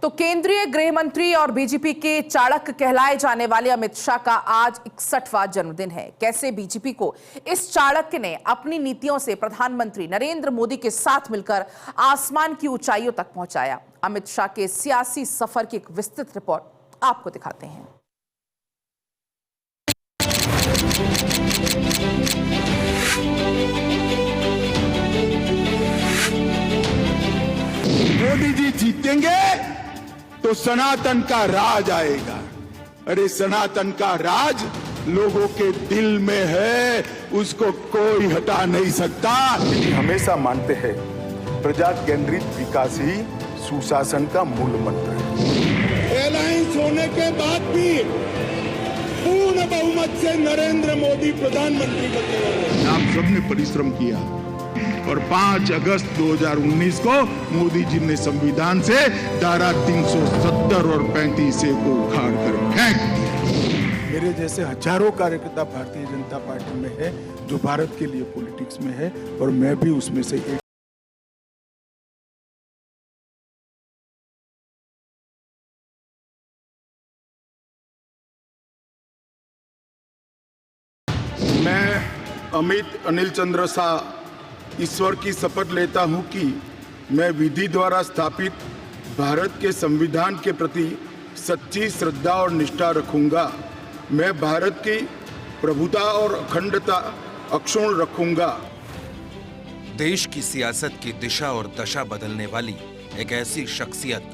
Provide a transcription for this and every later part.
तो केंद्रीय गृह मंत्री और बीजेपी के चाणक्य कहलाए जाने वाले अमित शाह का आज 61वां जन्मदिन है। कैसे बीजेपी को इस चाणक्य ने अपनी नीतियों से प्रधानमंत्री नरेंद्र मोदी के साथ मिलकर आसमान की ऊंचाइयों तक पहुंचाया। अमित शाह के सियासी सफर की एक विस्तृत रिपोर्ट आपको दिखाते हैं। मोदी जी जीतेंगे तो सनातन का राज आएगा। अरे सनातन का राज लोगों के दिल में है, उसको कोई हटा नहीं सकता। हमेशा मानते हैं प्रजा केंद्रित विकास ही सुशासन का मूल मंत्र है। अलायंस होने के बाद भी पूर्ण बहुमत से नरेंद्र मोदी प्रधानमंत्री बने। आप सबने परिश्रम किया और 5 अगस्त 2019 को मोदी जी ने संविधान से धारा 370 और 35 को उखाड़ कर फेंक दिया। मेरे जैसे हजारों कार्यकर्ता भारतीय जनता पार्टी में है जो भारत के लिए पॉलिटिक्स में है और मैं भी उसमें से एक। मैं अमित अनिल चंद्र शाह ईश्वर की शपथ लेता हूं कि मैं विधि द्वारा स्थापित भारत के संविधान के प्रति सच्ची श्रद्धा और निष्ठा रखूंगा। मैं भारत की प्रभुता और अखंडता अक्षुण्ण रखूंगा। देश की सियासत की दिशा और दशा बदलने वाली एक ऐसी शख्सियत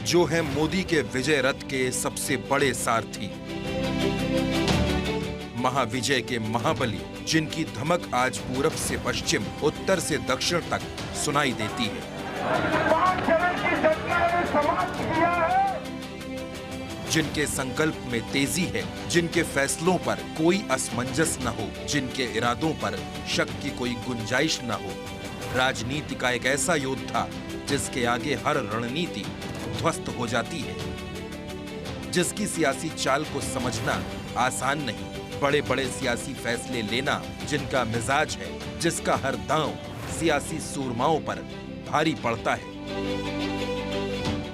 जो है मोदी के विजय रथ के सबसे बड़े सारथी, महाविजय के महाबली, जिनकी धमक आज पूरब से पश्चिम, उत्तर से दक्षिण तक सुनाई देती है। जिनके संकल्प में तेजी है, जिनके फैसलों पर कोई असमंजस न हो, जिनके इरादों पर शक की कोई गुंजाइश न हो। राजनीति का एक ऐसा योद्धा जिसके आगे हर रणनीति ध्वस्त हो जाती है, जिसकी सियासी चाल को समझना आसान नहीं, बड़े बड़े सियासी फैसले लेना जिनका मिजाज है, जिसका हर दांव सियासी सूरमाओं पर भारी पड़ता है।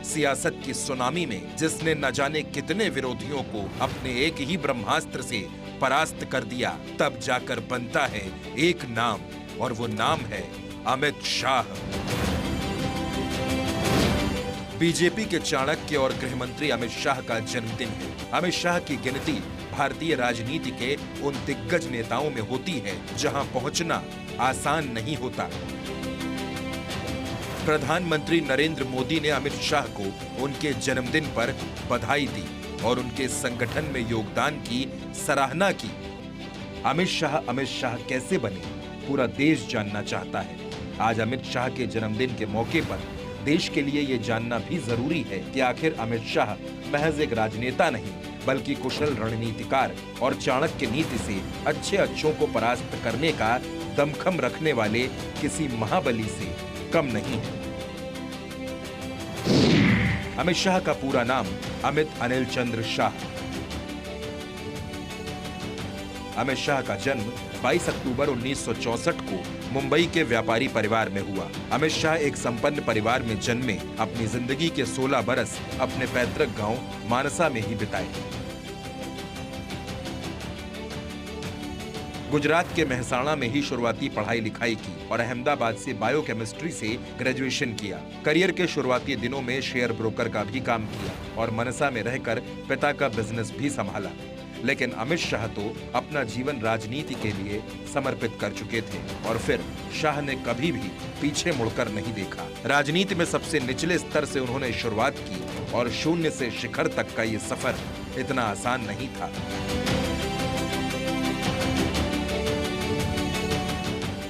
सियासत की सुनामी में जिसने न जाने कितने विरोधियों को अपने एक ही ब्रह्मास्त्र से परास्त कर दिया, तब जाकर बनता है एक नाम, और वो नाम है अमित शाह। बीजेपी के चाणक्य और गृहमंत्री अमित शाह का जन्मदिन है। अमित शाह की गिनती भारतीय राजनीति के उन दिग्गज नेताओं में होती है जहां पहुंचना आसान नहीं होता। प्रधानमंत्री नरेंद्र मोदी ने अमित शाह को उनके जन्मदिन पर बधाई दी और उनके संगठन में योगदान की सराहना की। अमित शाह कैसे बने, पूरा देश जानना चाहता है। आज अमित शाह के जन्मदिन के मौके पर देश के लिए ये जानना भी जरूरी है कि आखिर अमित शाह महज एक राजनेता नहीं, बल्कि कुशल रणनीतिकार और चाणक्य नीति से अच्छों को परास्त करने का दमखम रखने वाले किसी महाबली से कम नहीं है। अमित शाह का पूरा नाम अमित अनिल चंद्र शाह। अमित शाह का जन्म 22 अक्टूबर 1964 को मुंबई के व्यापारी परिवार में हुआ। अमित शाह एक संपन्न परिवार में जन्मे, अपनी जिंदगी के 16 बरस अपने पैतृक गांव मानसा में ही बिताए। गुजरात के मेहसाणा में ही शुरुआती पढ़ाई लिखाई की और अहमदाबाद से बायोकेमिस्ट्री से ग्रेजुएशन किया। करियर के शुरुआती दिनों में शेयर ब्रोकर का भी काम किया और मनसा में रहकर पिता का बिजनेस भी संभाला। लेकिन अमित शाह तो अपना जीवन राजनीति के लिए समर्पित कर चुके थे और फिर शाह ने कभी भी पीछे मुड़कर नहीं देखा। राजनीति में सबसे निचले स्तर से उन्होंने शुरुआत की और शून्य से शिखर तक का ये सफर इतना आसान नहीं था।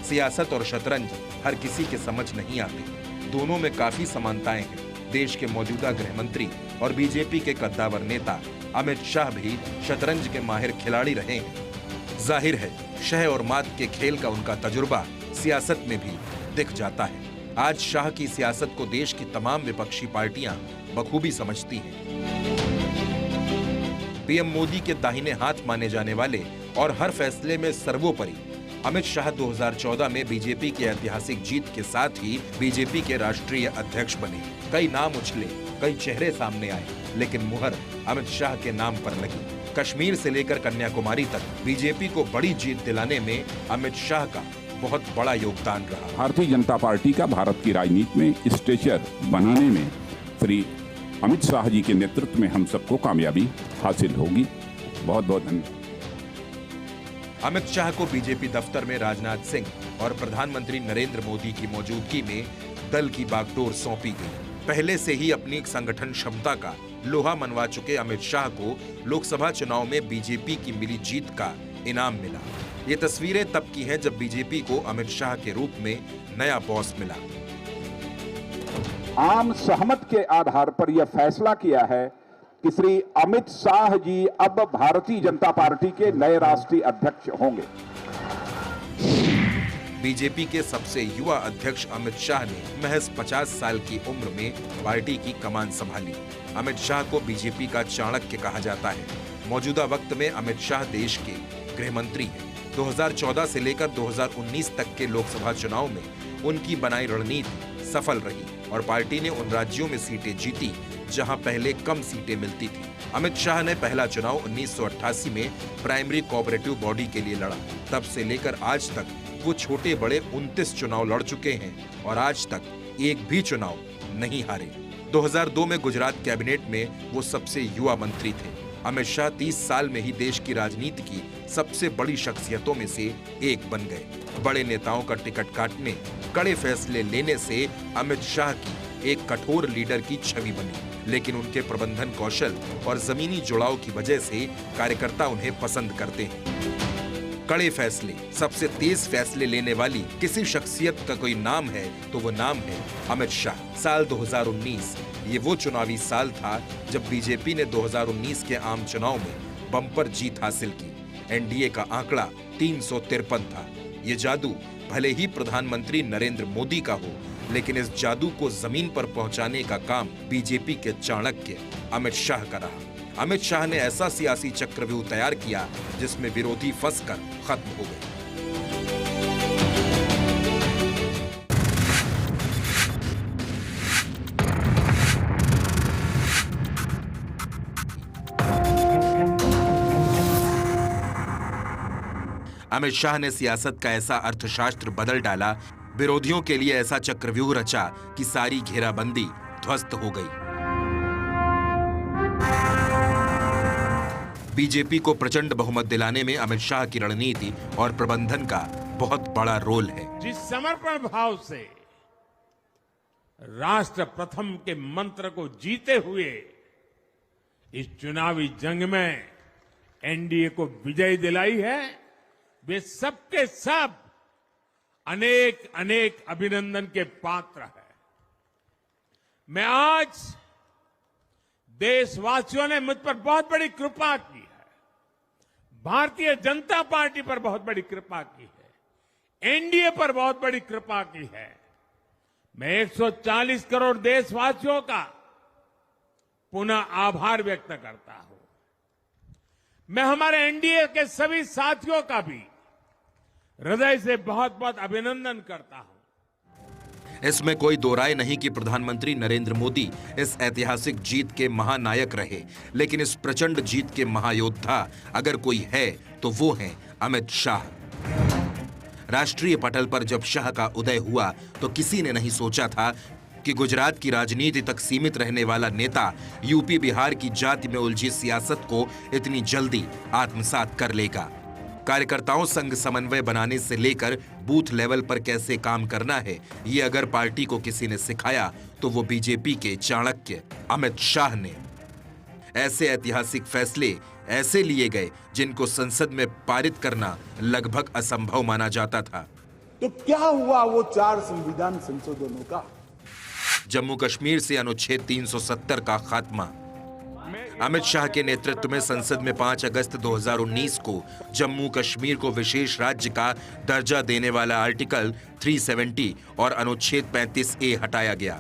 सियासत और शतरंज हर किसी के समझ नहीं आती। दोनों में काफी समानताएं हैं। देश के मौजूदा गृहमंत्री और बीजेपी के कद्दावर नेता अमित शाह भी शतरंज के माहिर खिलाड़ी रहे हैं। जाहिर है शह और मात के खेल का उनका तजुर्बा सियासत में भी दिख जाता है। आज शाह की सियासत को देश की तमाम विपक्षी पार्टियां बखूबी समझती हैं। पीएम मोदी के दाहिने हाथ माने जाने वाले और हर फैसले में सर्वोपरि अमित शाह 2014 में बीजेपी की ऐतिहासिक जीत के साथ ही बीजेपी के राष्ट्रीय अध्यक्ष बने। कई नाम उछले, कई चेहरे सामने आए, लेकिन मुहर अमित शाह के नाम पर लगी। कश्मीर से लेकर कन्याकुमारी तक बीजेपी को बड़ी जीत दिलाने में अमित शाह का बहुत बड़ा योगदान रहा। भारतीय जनता पार्टी का भारत की राजनीति में स्टेचर बनाने में श्री अमित शाह जी के नेतृत्व में हम सबको कामयाबी हासिल होगी। बहुत बहुत धन्यवाद। अमित शाह को बीजेपी दफ्तर में राजनाथ सिंह और प्रधानमंत्री नरेंद्र मोदी की मौजूदगी में दल की बागडोर सौंपी गई। पहले से ही अपनी संगठन क्षमता का लोहा मनवा चुके अमित शाह को लोकसभा चुनाव में बीजेपी की मिली जीत का इनाम मिला। ये तस्वीरें तब की हैं जब बीजेपी को अमित शाह के रूप में नया बॉस मिला। आम सहमत के आधार पर यह फैसला किया है कि श्री अमित शाह जी अब भारतीय जनता पार्टी के नए राष्ट्रीय अध्यक्ष होंगे। बीजेपी के सबसे युवा अध्यक्ष अमित शाह ने महज 50 साल की उम्र में पार्टी की कमान संभाली। अमित शाह को बीजेपी का चाणक्य कहा जाता है। मौजूदा वक्त में अमित शाह देश के गृह मंत्री हैं। 2014 से लेकर 2019 तक के लोकसभा चुनाव में उनकी बनाई रणनीति सफल रही और पार्टी ने उन राज्यों में सीटें जीती जहां पहले कम सीटें मिलती थी। अमित शाह ने पहला चुनाव 1988 में प्राइमरी कोऑपरेटिव बॉडी के लिए लड़ा। तब से लेकर आज तक वो छोटे बड़े 29 चुनाव लड़ चुके हैं और आज तक एक भी चुनाव नहीं हारे। 2002 में गुजरात कैबिनेट में वो सबसे युवा मंत्री थे। अमित शाह 30 साल में ही देश की राजनीति की सबसे बड़ी शख्सियतों में से एक बन गए। बड़े नेताओं का टिकट काटने, कड़े फैसले लेने से अमित शाह की एक कठोर लीडर की छवि बनी, लेकिन उनके प्रबंधन कौशल और जमीनी जुड़ाव की वजह से कार्यकर्ता उन्हें पसंद करते हैं। कड़े फैसले, सबसे तेज फैसले लेने वाली किसी शख्सियत का कोई नाम है तो वो नाम है अमित शाह। साल 2019 ये वो चुनावी साल था जब बीजेपी ने 2019 के आम चुनाव में बम्पर जीत हासिल की। एनडीए का आंकड़ा 353 था। ये जादू भले ही प्रधानमंत्री नरेंद्र मोदी का हो, लेकिन इस जादू को जमीन पर पहुंचाने का काम बीजेपी के चाणक्य अमित शाह का रहा। अमित शाह ने ऐसा सियासी चक्रव्यूह तैयार किया जिसमें विरोधी फंसकर खत्म हो गए। अमित शाह ने सियासत का ऐसा अर्थशास्त्र बदल डाला, विरोधियों के लिए ऐसा चक्रव्यूह रचा कि सारी घेराबंदी ध्वस्त हो गई। बीजेपी को प्रचंड बहुमत दिलाने में अमित शाह की रणनीति और प्रबंधन का बहुत बड़ा रोल है। जिस समर्पण भाव से राष्ट्र प्रथम के मंत्र को जीते हुए इस चुनावी जंग में एनडीए को विजय दिलाई है, वे सबके सब अनेक अनेक अभिनंदन के पात्र हैं। मैं आज देशवासियों ने मुझ पर बहुत बड़ी कृपा की है, भारतीय जनता पार्टी पर बहुत बड़ी कृपा की है, एनडीए पर बहुत बड़ी कृपा की है। मैं 140 करोड़ देशवासियों का पुनः आभार व्यक्त करता हूं। मैं हमारे एनडीए के सभी साथियों का भी हृदय से बहुत बहुत अभिनंदन करता हूं। इसमें कोई दो राय नहीं कि प्रधानमंत्री नरेंद्र मोदी इस ऐतिहासिक जीत के महानायक रहे, लेकिन इस प्रचंड जीत के महायोद्धा अगर कोई है तो वो है अमित शाह। राष्ट्रीय पटल पर जब शाह का उदय हुआ तो किसी ने नहीं सोचा था कि गुजरात की राजनीति तक सीमित रहने वाला नेता यूपी बिहार की जाति में उलझी सियासत को इतनी जल्दी आत्मसात कर लेगा। कार्यकर्ताओं संग समन्वय बनाने से लेकर बूथ लेवल पर कैसे काम करना है, ये अगर पार्टी को किसी ने सिखाया तो वो बीजेपी के चाणक्य अमित शाह ने। ऐसे ऐतिहासिक फैसले ऐसे लिए गए जिनको संसद में पारित करना लगभग असंभव माना जाता था। तो क्या हुआ वो 4 संविधान संशोधनों का? जम्मू कश्मीर से अनुच्छेद 370 का खात्मा। अमित शाह के नेतृत्व में संसद में 5 अगस्त 2019 को जम्मू कश्मीर को विशेष राज्य का दर्जा देने वाला आर्टिकल 370 और अनुच्छेद 35A हटाया गया।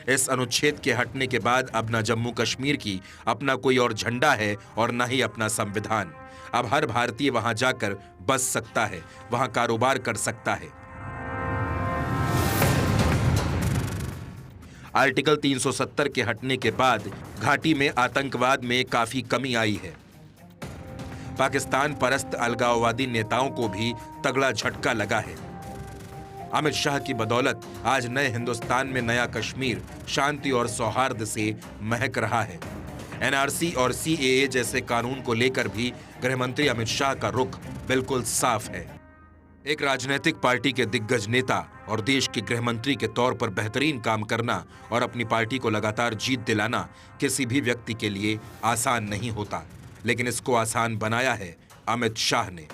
इस अनुच्छेद के हटने के बाद अब न जम्मू कश्मीर की अपना कोई और झंडा है और न ही अपना संविधान। अब हर भारतीय वहां जाकर बस सकता है, वहां कारोबार कर सकता है। आर्टिकल 370 के हटने के बाद घाटी में आतंकवाद में काफी कमी आई है। पाकिस्तान परस्त अलगाववादी नेताओं को भी तगड़ा झटका लगा है। अमित शाह की बदौलत आज नए हिंदुस्तान में नया कश्मीर शांति और सौहार्द से महक रहा है। एनआरसी और सीएए जैसे कानून को लेकर भी गृहमंत्री अमित शाह का रुख बिल्कुल साफ है। एक राजनीतिक पार्टी के दिग्गज नेता और देश के गृहमंत्री के तौर पर बेहतरीन काम करना और अपनी पार्टी को लगातार जीत दिलाना किसी भी व्यक्ति के लिए आसान नहीं होता, लेकिन इसको आसान बनाया है अमित शाह ने।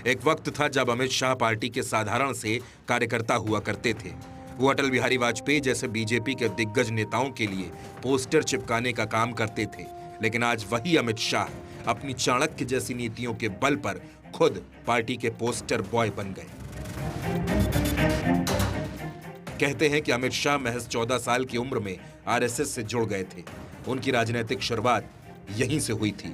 एक वक्त था जब अमित शाह पार्टी के साधारण से कार्यकर्ता हुआ करते थे। वो अटल बिहारी वाजपेयी जैसे बीजेपी के दिग्गज नेताओं के लिए पोस्टर चिपकाने का काम करते थे, लेकिन आज वही अमित शाह अपनी चाणक्य जैसी नीतियों के बल पर खुद पार्टी के पोस्टर बॉय बन गए। कहते हैं कि अमित शाह महज 14 साल की उम्र में आरएसएस से जुड़ गए थे। उनकी राजनीतिक शुरुआत यहीं से हुई थी।